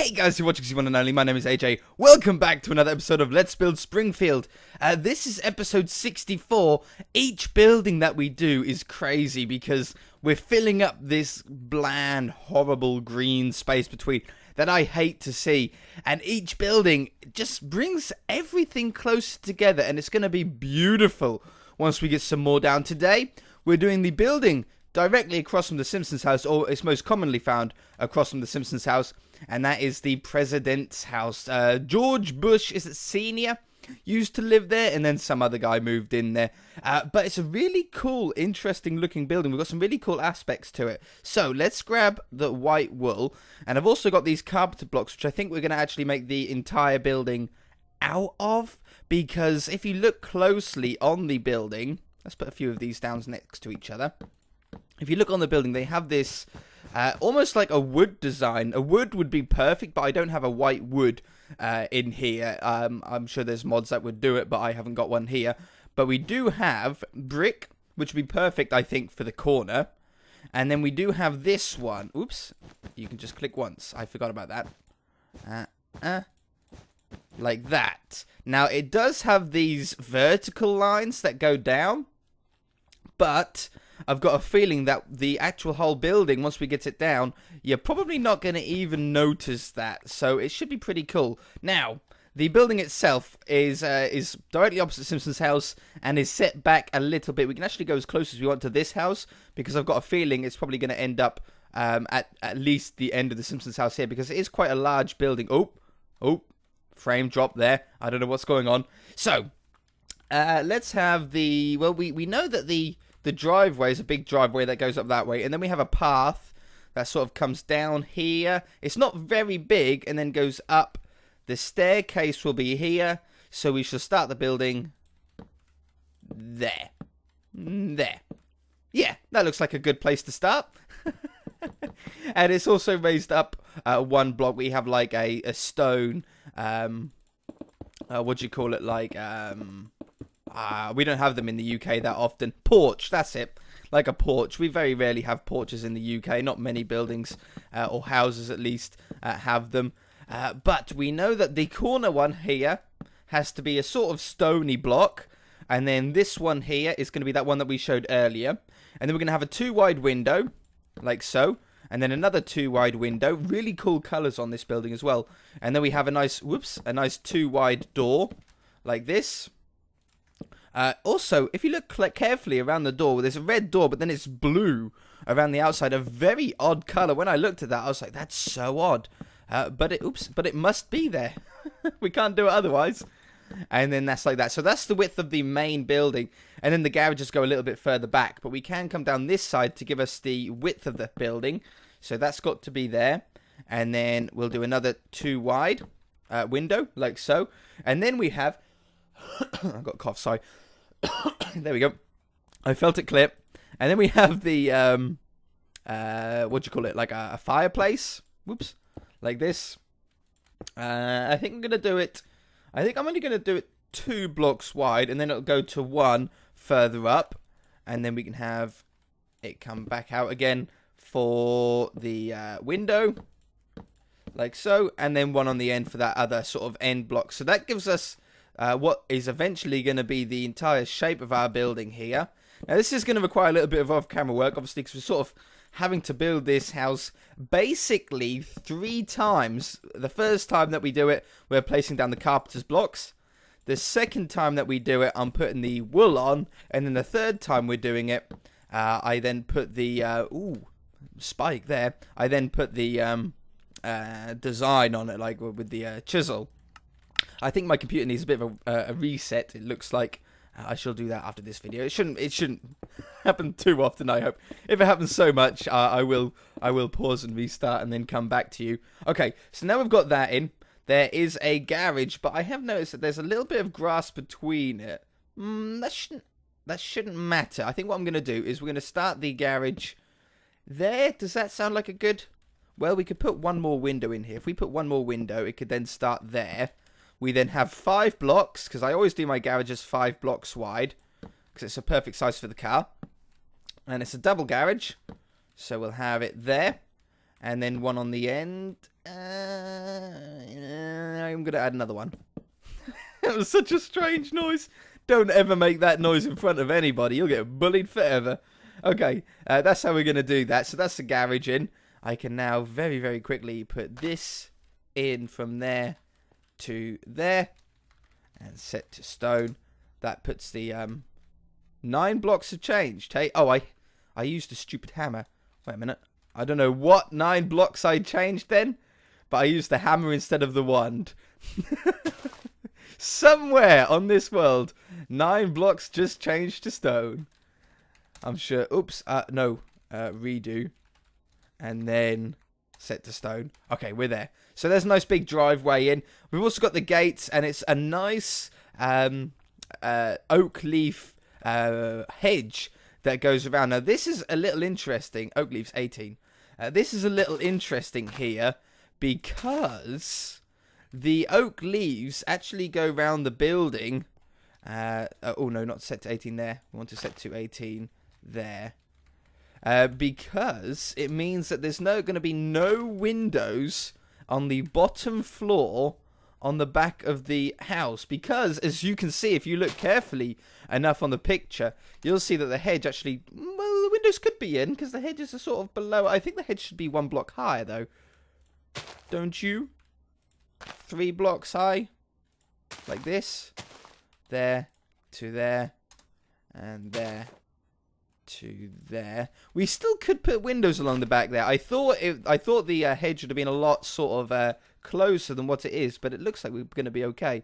Hey guys, you're watching one and only. My name is AJ. Welcome back to another episode of Let's Build Springfield. This is episode 64. Each building that we do is crazy because we're filling up this bland, horrible green space between that I hate to see. And each building just brings everything closer together, and it's going to be beautiful once we get some more down. Today, we're doing the building directly across from the Simpsons house, or it's most commonly found across from the Simpsons house, and that is the President's house. George Bush, is it Senior, used to live there, and then some other guy moved in there. But it's a really cool, interesting looking building. We've got some really cool aspects to it. So let's grab the white wool, and I've also got these carpenter blocks, which I think we're going to actually make the entire building out of, because if you look closely on the building, let's put a few of these down next to each other. If you look on the building, they have this almost like a wood design. A wood would be perfect, but I don't have a white wood in here. I'm sure there's mods that would do it, but I haven't got one here. But we do have brick, which would be perfect, I think, for the corner. And then we do have this one. Oops. You can just click once. I forgot about that. Like that. Now, it does have these vertical lines that go down, but I've got a feeling that the actual whole building, once we get it down, you're probably not going to even notice that. So it should be pretty cool. Now, the building itself is directly opposite Simpson's house and is set back a little bit. We can actually go as close as we want to this house, because I've got a feeling it's probably going to end up at least the end of the Simpsons house here, because it is quite a large building. Oh, frame drop there. I don't know what's going on. So, let's have the... Well, we know that the driveway is a big driveway that goes up that way. And then we have a path that sort of comes down here. It's not very big and then goes up. The staircase will be here. So we shall start the building there. There. Yeah, that looks like a good place to start. And it's also raised up one block. We have like a stone... what do you call it? Like... we don't have them in the UK that often. Porch, that's it. Like a porch. We very rarely have porches in the UK. Not many buildings, or houses at least, have them. But we know that the corner one here has to be a sort of stony block. And then this one here is going to be that one that we showed earlier. And then we're going to have a 2-wide window, like so. And then another 2-wide window. Really cool colours on this building as well. And then we have a nice 2-wide door, like this. Also, if you look carefully around the door, there's a red door, but then it's blue around the outside. A very odd color. When I looked at that, I was like, that's so odd. But it must be there. We can't do it otherwise. And then that's like that. So that's the width of the main building. And then the garages go a little bit further back. But we can come down this side to give us the width of the building. So that's got to be there. And then we'll do another 2-wide window, like so. And then we have... I've got a cough, sorry. There we go. I felt it clip. And then we have the, what do you call it? Like a fireplace. Whoops. Like this. I think I'm going to do it. I think I'm only going to do it 2 blocks wide. And then it'll go to 1 further up. And then we can have it come back out again for the window. Like so. And then 1 on the end for that other sort of end block. So that gives us... what is eventually going to be the entire shape of our building here. Now, this is going to require a little bit of off-camera work, obviously, because we're sort of having to build this house basically 3 times. The first time that we do it, we're placing down the Carpenters Blocks. The second time that we do it, I'm putting the wool on. And then the third time we're doing it, I then put the... spike there. I then put the design on it, like with the chisel. I think my computer needs a bit of a reset. It looks like I shall do that after this video. It shouldn't happen too often, I hope. If it happens so much, I will pause and restart and then come back to you. Okay, so now we've got that in. There is a garage, but I have noticed that there's a little bit of grass between it. That shouldn't matter. I think what I'm going to do is we're going to start the garage there. Does that sound like a good... Well, we could put 1 more window in here. If we put 1 more window, it could then start there. We then have 5 blocks, because I always do my garages 5 blocks wide, because it's a perfect size for the car. And it's a double garage, so we'll have it there. And then one on the end. I'm going to add another one. That was such a strange noise. Don't ever make that noise in front of anybody. You'll get bullied forever. Okay, that's how we're going to do that. So that's the garage in. I can now very, very quickly put this in from there to there. And set to stone. That puts the 9 blocks have changed. Hey, oh, I used a stupid hammer. Wait a minute. I don't know what 9 blocks I changed then, but I used the hammer instead of the wand. Somewhere on this world, 9 blocks just changed to stone. I'm sure. Oops. No. Redo. And then set to stone. Okay, we're there. So there's a nice big driveway in. We've also got the gates, and it's a nice oak leaf hedge that goes around. Now, this is a little interesting. Oak leaves 18. This is a little interesting here because the oak leaves actually go around the building. Oh, no, not set to 18 there. We want to set to 18 there. Because it means that there's going to be no windows on the bottom floor on the back of the house, because as you can see, if you look carefully enough on the picture, you'll see that the hedge actually, well, the windows could be in because the hedges are sort of below. I think the hedge should be 1 block higher though, don't you? 3 blocks high, like this, there to there, and there to there. We still could put windows along the back there. I thought the hedge would have been a lot sort of closer than what it is, but it looks like we're going to be okay.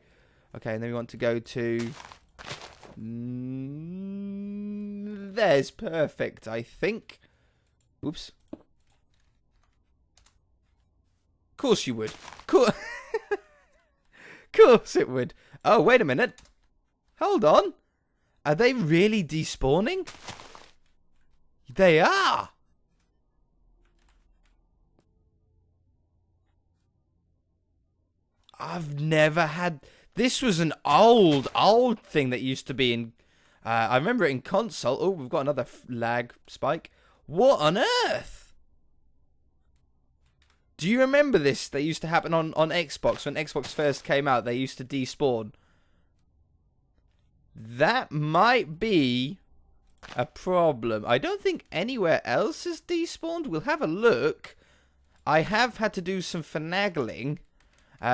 Okay, and then we want to go to there's perfect, I think. Oops. Of course you would. Course it would. Oh, wait a minute. Hold on. Are they really despawning? They are. I've never had... This was an old thing that used to be in... I remember it in console. Oh, we've got another lag spike. What on earth? Do you remember this? That used to happen on Xbox. When Xbox first came out, they used to despawn. That might be a problem. I don't think anywhere else is despawned. We'll have a look. I have had to do some finagling.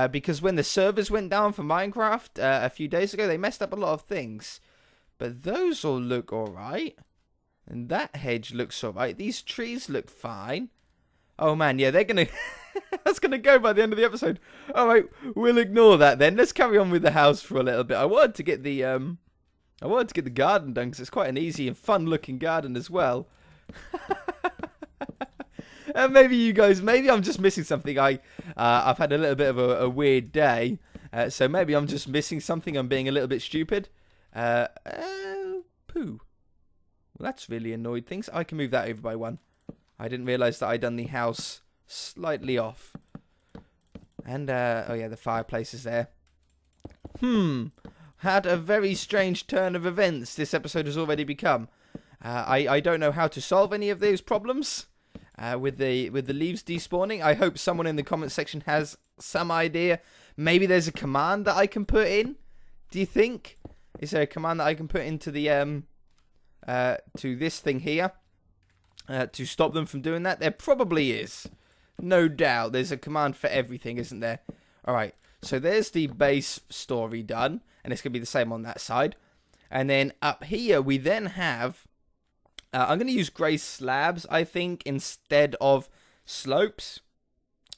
Because when the servers went down for Minecraft a few days ago, they messed up a lot of things. But those all look alright. And that hedge looks alright. These trees look fine. Oh man, yeah, they're gonna... That's gonna go by the end of the episode. Alright, we'll ignore that then. Let's carry on with the house for a little bit. I wanted to get the garden done because it's quite an easy and fun looking garden as well. And maybe you guys, maybe I'm just missing something. I've had a little bit of a weird day, so maybe I'm just missing something. I'm being a little bit stupid. Poo. Well, that's really annoyed things. I can move that over by 1. I didn't realise that I'd done the house slightly off. And oh yeah, the fireplace is there. Had a very strange turn of events this episode has already become. I don't know how to solve any of those problems. With the leaves despawning. I hope someone in the comment section has some idea. Maybe there's a command that I can put in. Do you think? Is there a command that I can put into the to this thing here to stop them from doing that? There probably is. No doubt. There's a command for everything, isn't there? Alright, so there's the base story done, and it's going to be the same on that side. And then up here we then have I'm going to use grey slabs, I think, instead of slopes.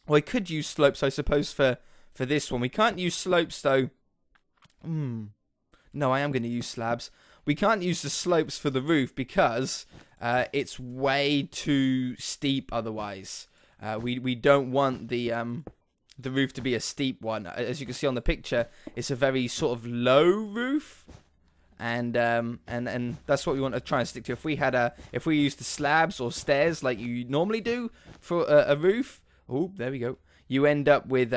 Well, I could use slopes, I suppose, for this one. We can't use slopes, though. No, I am going to use slabs. We can't use the slopes for the roof because it's way too steep otherwise. We don't want the roof to be a steep one. As you can see on the picture, it's a very sort of low roof. And that's what we want to try and stick to. If we used the slabs or stairs like you normally do for a roof, oh, there we go. You end up with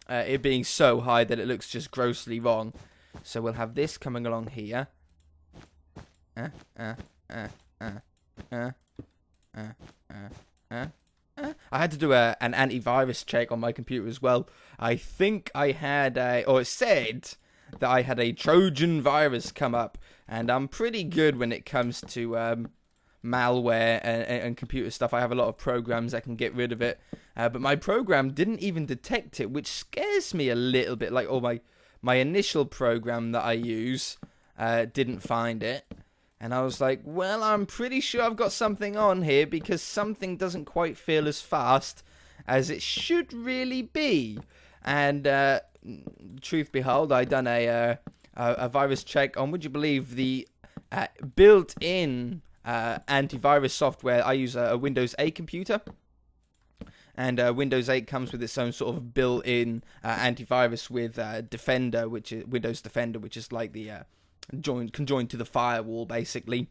it being so high that it looks just grossly wrong. So we'll have this coming along here. I had to do an antivirus check on my computer as well. I think I had or it said that I had a Trojan virus come up, and I'm pretty good when it comes to malware and computer stuff. I have a lot of programs that can get rid of it, but my program didn't even detect it, which scares me a little bit. Like, my initial program that I use didn't find it, and I was like, well, I'm pretty sure I've got something on here, because something doesn't quite feel as fast as it should really be. And truth behold, I done a virus check on, would you believe, the built-in antivirus software. I use a Windows 8 computer, and Windows 8 comes with its own sort of built-in antivirus with Defender, which is Windows Defender, which is like the conjoined to the firewall, basically.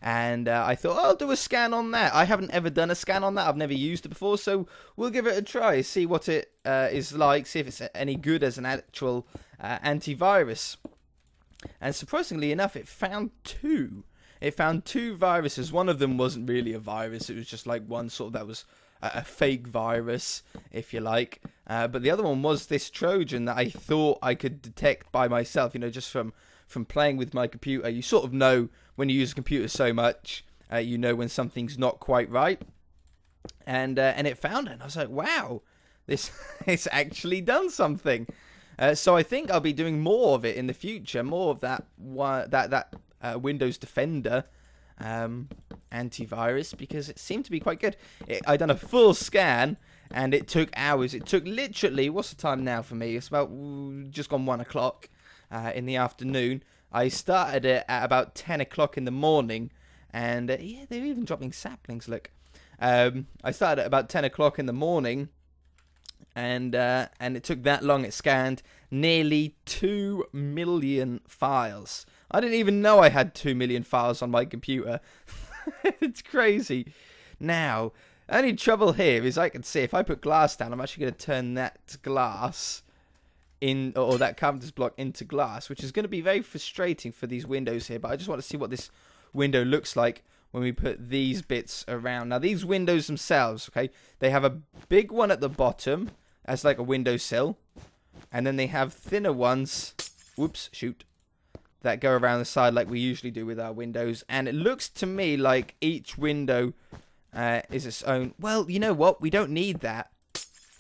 And I thought, I'll do a scan on that. I haven't ever done a scan on that. I've never used it before, so we'll give it a try, see what it is like, see if it's any good as an actual antivirus. And surprisingly enough, it found two. It found two viruses. One of them wasn't really a virus. It was just like one sort of, that was a fake virus, if you like. But the other one was this Trojan that I thought I could detect by myself, you know, just from playing with my computer. You sort of know when you use a computer so much, you know when something's not quite right. And it found it. And I was like, wow, this it's actually done something. So I think I'll be doing more of it in the future, more of that Windows Defender antivirus, because it seemed to be quite good. I done a full scan, and it took hours. It took literally, what's the time now for me? It's about just gone 1 o'clock in the afternoon. I started it at about 10 o'clock in the morning, and yeah, they're even dropping saplings, look. I started at about 10 o'clock in the morning, and it took that long. It scanned nearly 2 million files. I didn't even know I had 2 million files on my computer. It's crazy. Now, only trouble here is I can see if I put glass down, I'm actually going to turn that glass in, or that Carpenter's block into glass, which is going to be very frustrating for these windows here. But I just want to see what this window looks like when we put these bits around. Now, these windows themselves, okay, they have a big one at the bottom as like a windowsill, and then they have thinner ones, whoops, shoot, that go around the side like we usually do with our windows. And it looks to me like each window is its own. Well, you know what? We don't need that.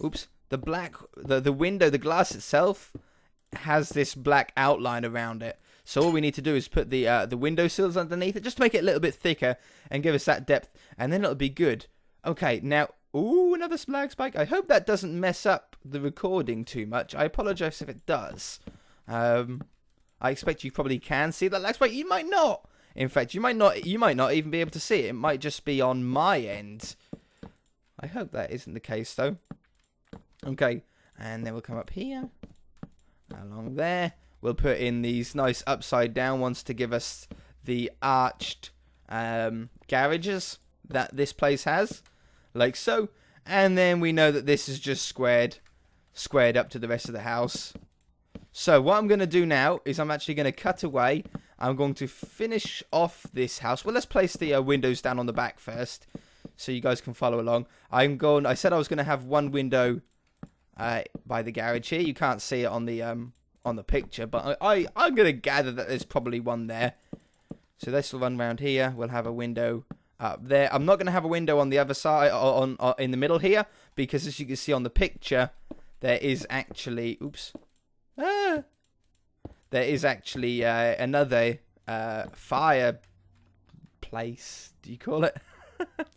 Oops. The window, the glass itself has this black outline around it. So all we need to do is put the windowsills underneath it, just to make it a little bit thicker and give us that depth, and then it'll be good. Okay, now, ooh, another lag spike. I hope that doesn't mess up the recording too much. I apologize if it does. I expect you probably can see that lag spike. You might not. In fact, you might not even be able to see it. It might just be on my end. I hope that isn't the case, though. Okay, and then we'll come up here, along there. We'll put in these nice upside down ones to give us the arched garages that this place has, like so. And then we know that this is just squared up to the rest of the house. So what I'm going to do now is I'm actually going to cut away. I'm going to finish off this house. Well, let's place the windows down on the back first, so you guys can follow along. I said I was going to have one window by the garage here. You can't see it on the picture, but I'm going to gather that there's probably one there. So this will run around here. We'll have a window up there. I'm not going to have a window on the other side, on in the middle here, because as you can see on the picture, there is actually, oops, there is actually another fireplace. Do you call it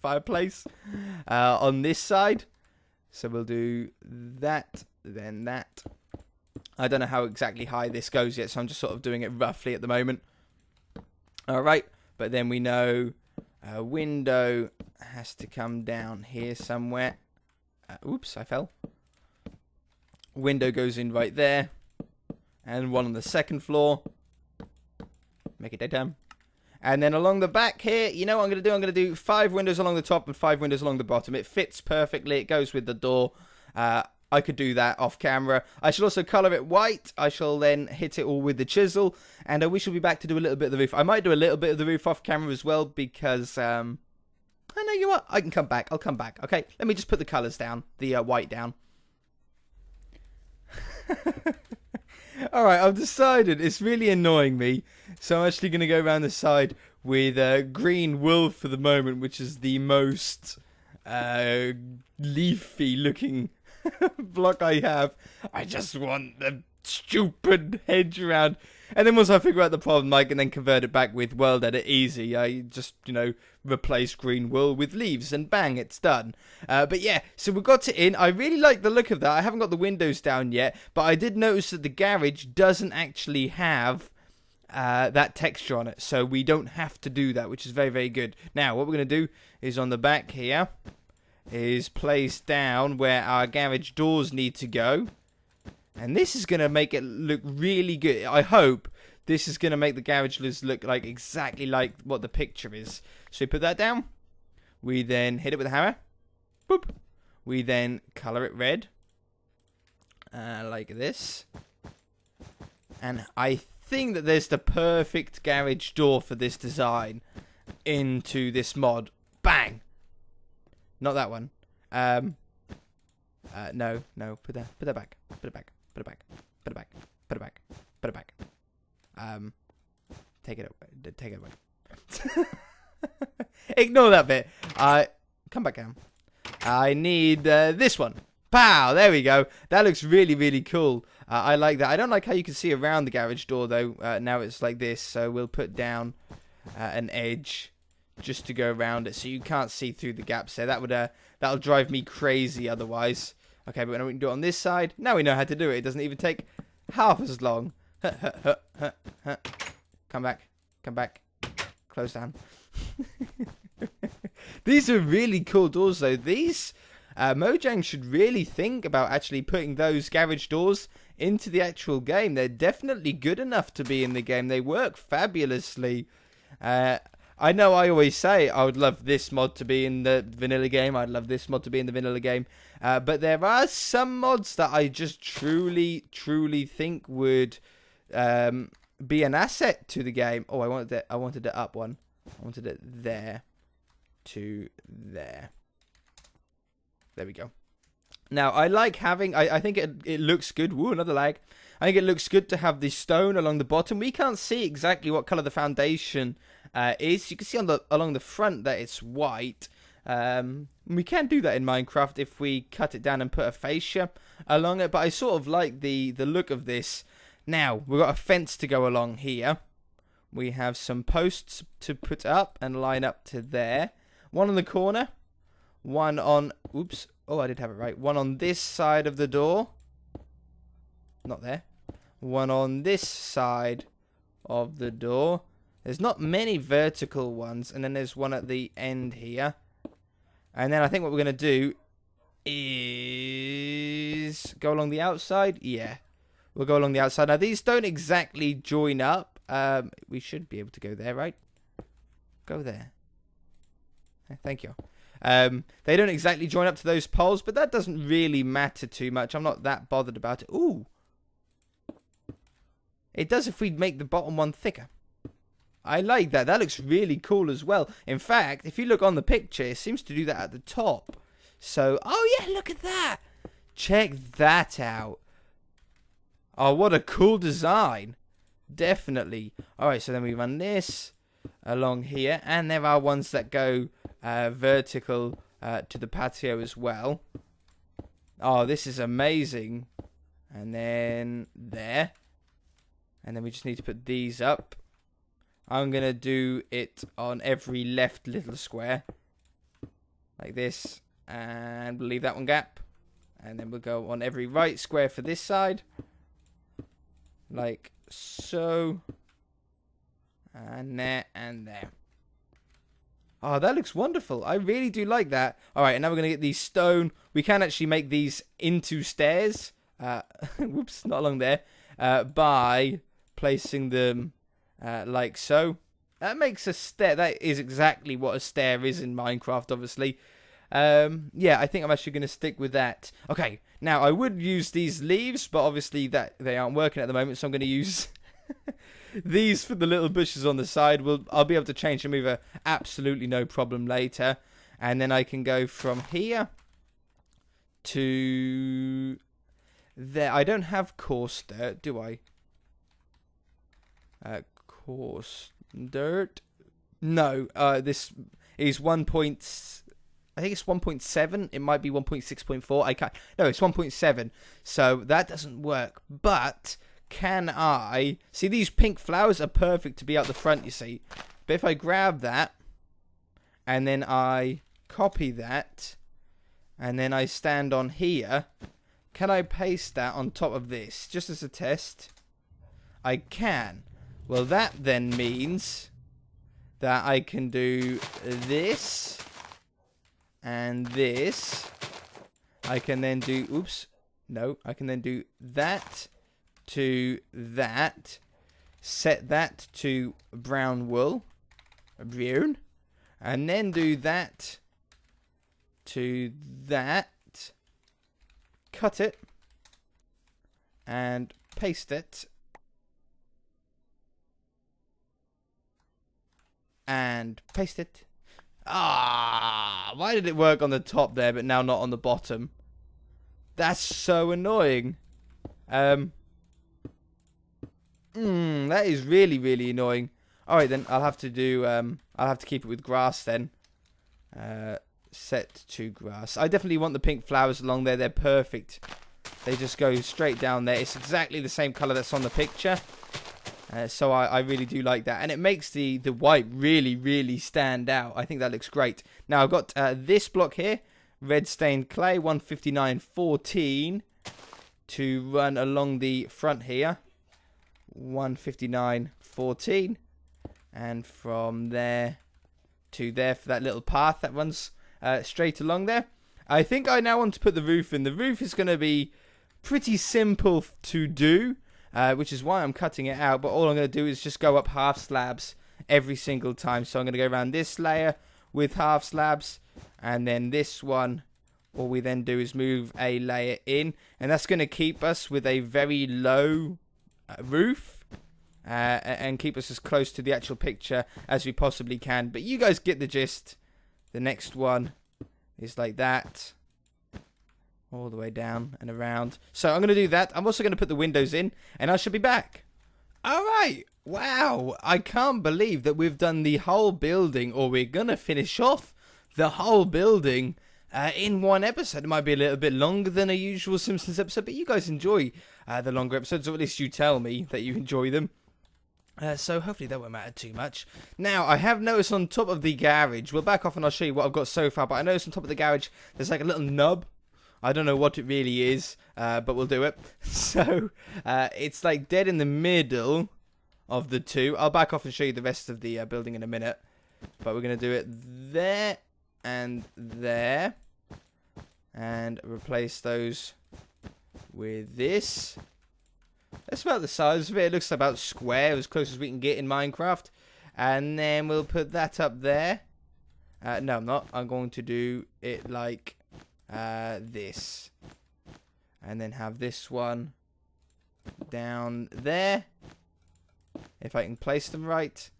fireplace on this side? So we'll do that, then that. I don't know how exactly high this goes yet, so I'm just sort of doing it roughly at the moment. Alright, but then we know a window has to come down here somewhere. Oops, I fell. Window goes in right there. And one on the second floor. Make it daytime. And then along the back here, you know what I'm going to do? I'm going to do 5 windows along the top and 5 windows along the bottom. It fits perfectly. It goes with the door. I could do that off camera. I shall also colour it white. I shall then hit it all with the chisel. And we shall be back to do a little bit of the roof. I might do a little bit of the roof off camera as well, because I know you what. I can come back. I'll come back. Okay, let me just put the colours down. The white down. Alright, I've decided it's really annoying me. So I'm actually going to go around the side with green wool for the moment, which is the most leafy looking block I have. I just want the stupid hedge around. And then once I figure out the problem, I can then convert it back with World Edit easy. I just, replace green wool with leaves and bang, it's done. But yeah, so we got it in. I really like the look of that. I haven't got the windows down yet, but I did notice that the garage doesn't actually have that texture on it. So we don't have to do that, which is very, very good. Now, what we're going to do is on the back here is place down where our garage doors need to go. And this is going to make it look really good. I hope this is going to make the garage look like exactly like what the picture is. So we put that down. We then hit it with a hammer. Boop. We then color it red. Like this. And I think that there's the perfect garage door for this design into this mod. Bang! Not that one. No. Put that back. Put it back. Put it back. Put it back. Put it back. Put it back. Take it away. Take it away. Ignore that bit. Come back down. I need this one. Pow! There we go. That looks really, really cool. I like that. I don't like how you can see around the garage door though. Now it's like this. So we'll put down an edge just to go around it, so you can't see through the gaps there. That'll drive me crazy otherwise. Okay, but when we can do it on this side, now we know how to do it. It doesn't even take half as long. Come back. Come back. Close down. These are really cool doors, though. These, Mojang should really think about actually putting those garage doors into the actual game. They're definitely good enough to be in the game. They work fabulously. I know I always say I would love this mod to be in the vanilla game. I'd love this mod to be in the vanilla game. But there are some mods that I just truly think would be an asset to the game. Oh, I wanted it up one. I wanted it there to there. There we go. Now, I like having... I think it looks good. Woo, another lag. I think it looks good to have the stone along the bottom. We can't see exactly what colour the foundation is. You can see along the front that it's white. We can do that in Minecraft if we cut it down and put a fascia along it. But I sort of like the look of this. Now, we've got a fence to go along here. We have some posts to put up and line up to there. One on the corner. One on... Oops. Oh, I did have it right. One on this side of the door. Not there. One on this side of the door. There's not many vertical ones. And then there's one at the end here. And then I think what we're going to do is go along the outside. Yeah. We'll go along the outside. Now, these don't exactly join up. We should be able to go there, right? Go there. Thank you. They don't exactly join up to those poles, but that doesn't really matter too much. I'm not that bothered about it. Ooh. It does if we make the bottom one thicker. I like that. That looks really cool as well. In fact, if you look on the picture, it seems to do that at the top. So, oh yeah, look at that. Check that out. Oh, what a cool design. Definitely. Alright, so then we run this along here. And there are ones that go vertical to the patio as well. Oh, this is amazing. And then there. And then we just need to put these up. I'm going to do it on every left little square. Like this. And we'll leave that one gap. And then we'll go on every right square for this side. Like so. And there and there. Oh, that looks wonderful. I really do like that. Alright, and now we're going to get these stone. We can actually make these into stairs. Whoops, not along there. By placing them like so. That makes a stair. That is exactly what a stair is in Minecraft, obviously. Yeah, I think I'm actually going to stick with that. Okay, now I would use these leaves, but obviously that they aren't working at the moment, so I'm going to use these for the little bushes on the side. I'll be able to change them over absolutely no problem later. And then I can go from here to there. I don't have coarse dirt, do I? Coarse dirt. No, this is 1. I think it's 1.7. It might be 1.6.4. I can't. No, it's 1.7. So that doesn't work. But can I see these pink flowers are perfect to be out the front? You see, but if I grab that and then I copy that and then I stand on here, can I paste that on top of this just as a test? I can. Well, that then means that I can do this and this. I can then do, oops, no, I can then do that to that, set that to brown wool, brown, and then do that to that, cut it, and paste it, and paste it. Ah, why did it work on the top there, but now not on the bottom? That's so annoying. That is really, really annoying. Alright then, I'll have to do, I'll have to keep it with grass then. Set to grass. I definitely want the pink flowers along there. They're perfect. They just go straight down there. It's exactly the same colour that's on the picture. So I really do like that. And it makes the white really, really stand out. I think that looks great. Now, I've got this block here. Red stained clay, 159.14. To run along the front here. 159.14. And from there to there for that little path that runs straight along there. I think I now want to put the roof in. The roof is going to be pretty simple to do. Which is why I'm cutting it out, but all I'm going to do is just go up half slabs every single time. So I'm going to go around this layer with half slabs, and then this one, all we then do is move a layer in, and that's going to keep us with a very low roof, and keep us as close to the actual picture as we possibly can. But you guys get the gist. The next one is like that. All the way down and around. So I'm going to do that. I'm also going to put the windows in, and I should be back. Alright. Wow. I can't believe that we've done the whole building, or we're going to finish off the whole building in one episode. It might be a little bit longer than a usual Simpsons episode, but you guys enjoy the longer episodes, or at least you tell me that you enjoy them. So hopefully that won't matter too much. Now, I have noticed on top of the garage, we'll back off and I'll show you what I've got so far, but I noticed on top of the garage, there's like a little nub. I don't know what it really is, but we'll do it. So, it's like dead in the middle of the two. I'll back off and show you the rest of the building in a minute. But we're going to do it there and there. And replace those with this. That's about the size of it. It looks about square, as close as we can get in Minecraft. And then we'll put that up there. No, I'm not. I'm going to do it like this, and then have this one down there, if I can place them right,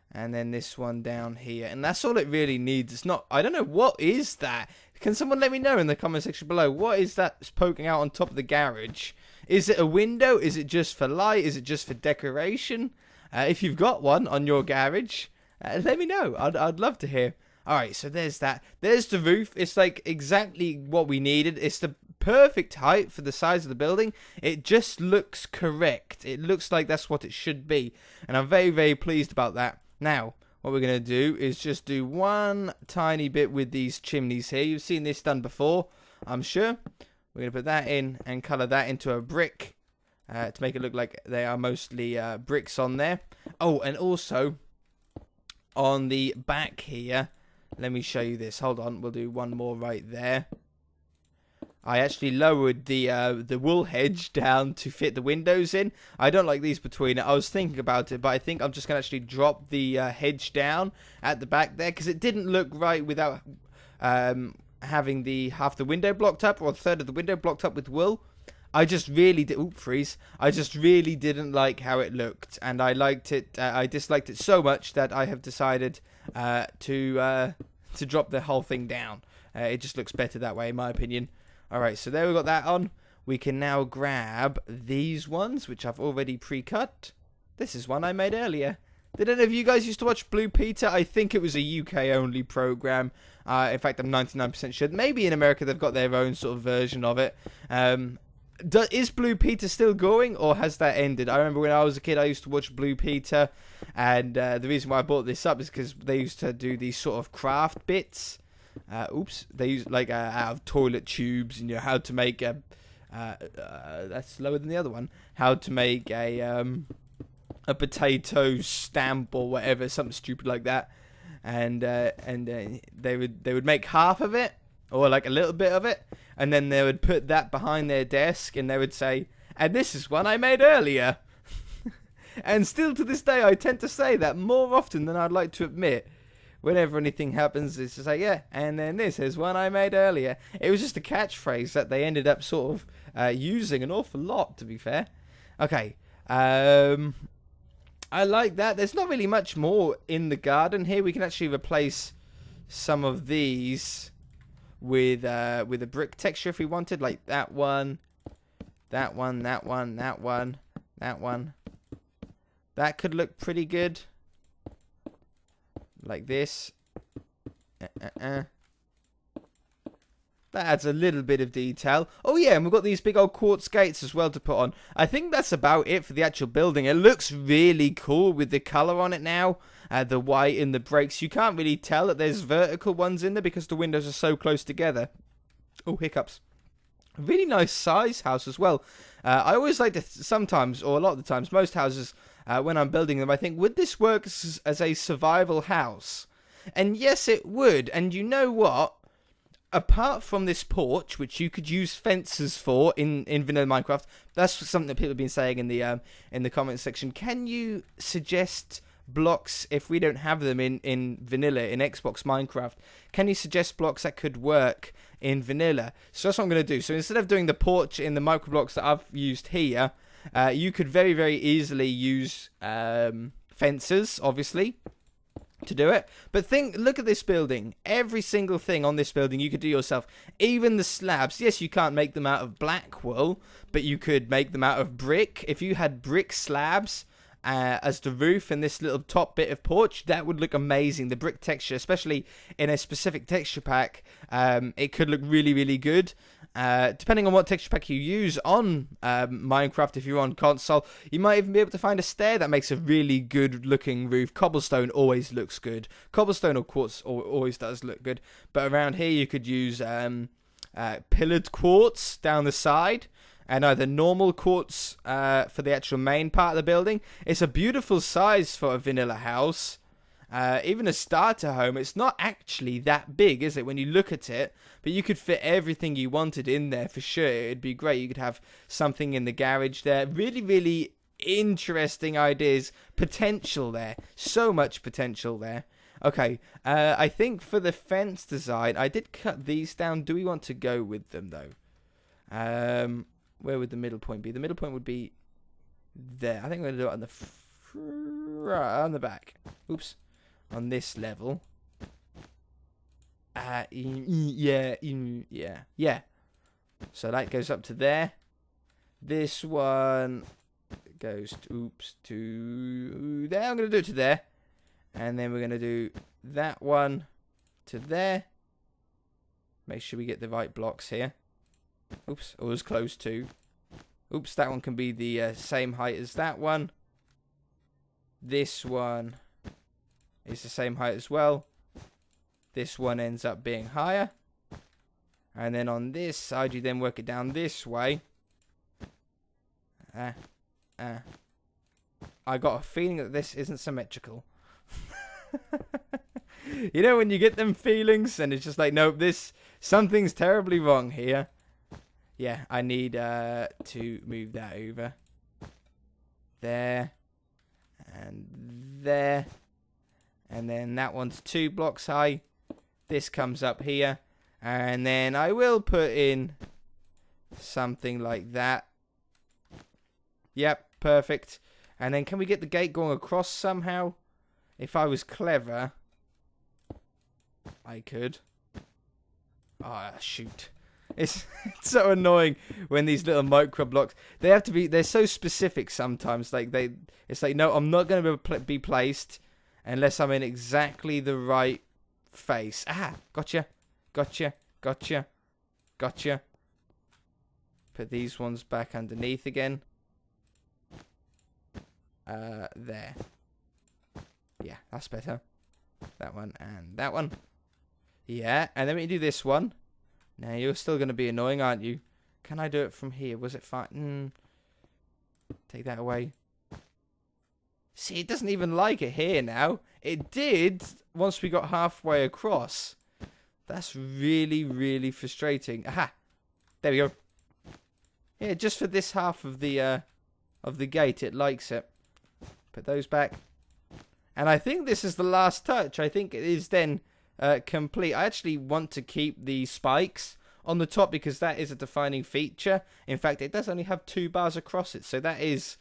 and then this one down here, and that's all it really needs. It's not, I don't know, what is that? Can someone let me know in the comment section below? What is that that's poking out on top of the garage? Is it a window? Is it just for light? Is it just for decoration? If you've got one on your garage, let me know. I'd love to hear. Alright, so there's that. There's the roof. It's like exactly what we needed. It's the perfect height for the size of the building. It just looks correct. It looks like that's what it should be. And I'm very, very pleased about that. Now, what we're going to do is just do one tiny bit with these chimneys here. You've seen this done before, I'm sure. We're going to put that in and colour that into a brick to make it look like they are mostly bricks on there. Oh, and also on the back here, let me show you this. Hold on, we'll do one more right there. I actually lowered the wool hedge down to fit the windows in. I don't like these between it. I was thinking about it, but I think I'm just going to actually drop the hedge down at the back there, because it didn't look right without having the half the window blocked up, or a third of the window blocked up with wool. I just really did. Oop, freeze! I just really didn't like how it looked, and I liked it. I disliked it so much that I have decided to to drop the whole thing down. It just looks better that way, in my opinion. Alright, so there we got that on. We can now grab these ones, which I've already pre-cut. This is one I made earlier. Did any of you guys used to watch Blue Peter? I think it was a UK-only program. In fact, I'm 99% sure. Maybe in America they've got their own sort of version of it. Is Blue Peter still going, or has that ended? I remember when I was a kid, I used to watch Blue Peter, and the reason why I brought this up is because they used to do these sort of craft bits. They used like out of toilet tubes, and how to make a. That's slower than the other one. How to make a potato stamp or whatever, something stupid like that, and they would make half of it or like a little bit of it, and then they would put that behind their desk, and they would say, "And this is one I made earlier." And still to this day, I tend to say that more often than I'd like to admit. Whenever anything happens, it's just like, yeah, and then this is one I made earlier. It was just a catchphrase that they ended up sort of using an awful lot, to be fair. Okay, I like that. There's not really much more in the garden here. We can actually replace some of these with a brick texture if we wanted, like that one, that one, that one, that one, that one. That could look pretty good. Like this. That adds a little bit of detail. Oh yeah, and we've got these big old quartz gates as well to put on. I think that's about it for the actual building. It looks really cool with the colour on it now. The white and the breaks. You can't really tell that there's vertical ones in there because the windows are so close together. Oh, hiccups. Really nice size house as well. I always like to, sometimes, or a lot of the times, most houses, when I'm building them, I think, would this work as a survival house? And yes, it would. And you know what? Apart from this porch, which you could use fences for in vanilla Minecraft, that's something that people have been saying in the comment section. Can you suggest blocks, if we don't have them in vanilla, in Xbox Minecraft, can you suggest blocks that could work in vanilla? So that's what I'm going to do. So instead of doing the porch in the Microblocks that I've used here, you could very, very easily use fences, obviously, to do it. But look at this building. Every single thing on this building you could do yourself. Even the slabs. Yes, you can't make them out of black wool, but you could make them out of brick. If you had brick slabs as the roof and this little top bit of porch, that would look amazing. The brick texture, especially in a specific texture pack, it could look really, really good. Depending on what texture pack you use on Minecraft, if you're on console, you might even be able to find a stair that makes a really good looking roof. Cobblestone always looks good. Cobblestone or quartz always does look good. But around here you could use pillared quartz down the side, and either normal quartz for the actual main part of the building. It's a beautiful size for a vanilla house. Even a starter home, it's not actually that big, is it, when you look at it? But you could fit everything you wanted in there for sure. It'd be great. You could have something in the garage there. Really, really interesting ideas. Potential there. So much potential there. Okay, I think for the fence design, I did cut these down. Do we want to go with them, though? Where would the middle point be? The middle point would be there. I think we're going to do it on the back. Oops. On this level. Yeah. So that goes up to there. This one goes to there. I'm going to do it to there. And then we're going to do that one to there. Make sure we get the right blocks here. Oops, it was close to. Oops, that one can be the same height as that one. This one is the same height as well. This one ends up being higher. And then on this side, you then work it down this way. I got a feeling that this isn't symmetrical. You know when you get them feelings and it's just like, nope, something's terribly wrong here. Yeah, I need to move that over. There. And there. And then that one's 2 blocks high. This comes up here. And then I will put in something like that. Yep, perfect. And then can we get the gate going across somehow? If I was clever, I could. Ah, shoot. It's so annoying when these little Microblocks, they're so specific sometimes. Like it's like, no, I'm not going to be placed unless I'm in exactly the right face. Ah, gotcha. Put these ones back underneath again. There. Yeah, that's better. That one and that one. Yeah, and then we do this one. Now, you're still going to be annoying, aren't you? Can I do it from here? Was it fine? Take that away. See, it doesn't even like it here now. It did once we got halfway across. That's really, really frustrating. Aha! There we go. Yeah, just for this half of the gate, it likes it. Put those back. And I think this is the last touch. I think it is then complete. I actually want to keep the spikes on the top because that is a defining feature. In fact, it does only have 2 bars across it, so that's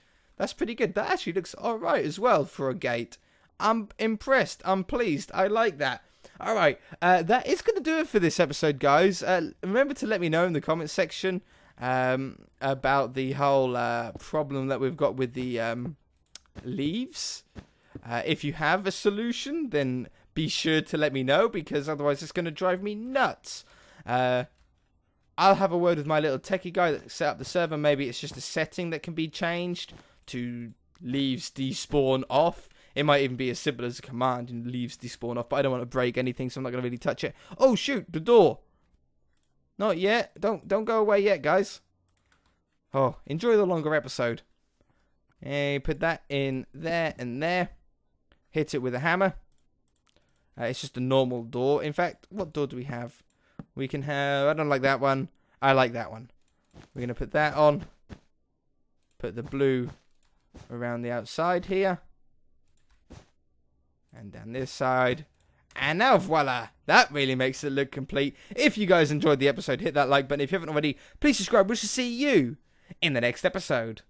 pretty good. That actually looks alright as well for a gate. I'm impressed. I'm pleased. I like that. Alright, that is going to do it for this episode, guys. Remember to let me know in the comments section about the whole problem that we've got with the leaves. If you have a solution, then be sure to let me know, because otherwise it's going to drive me nuts. I'll have a word with my little techie guy that set up the server. Maybe it's just a setting that can be changed to leaves despawn off. It might even be as simple as a command and leaves despawn off, but I don't want to break anything, so I'm not going to really touch it. Oh, shoot, the door. Not yet. Don't go away yet, guys. Oh, enjoy the longer episode. Hey, put that in there and there. Hit it with a hammer. It's just a normal door. In fact, what door do we have? We can have... I don't like that one. I like that one. We're going to put that on. Put the blue around the outside here. And down this side. And now, voila. That really makes it look complete. If you guys enjoyed the episode, hit that like button. If you haven't already, please subscribe. We shall see you in the next episode.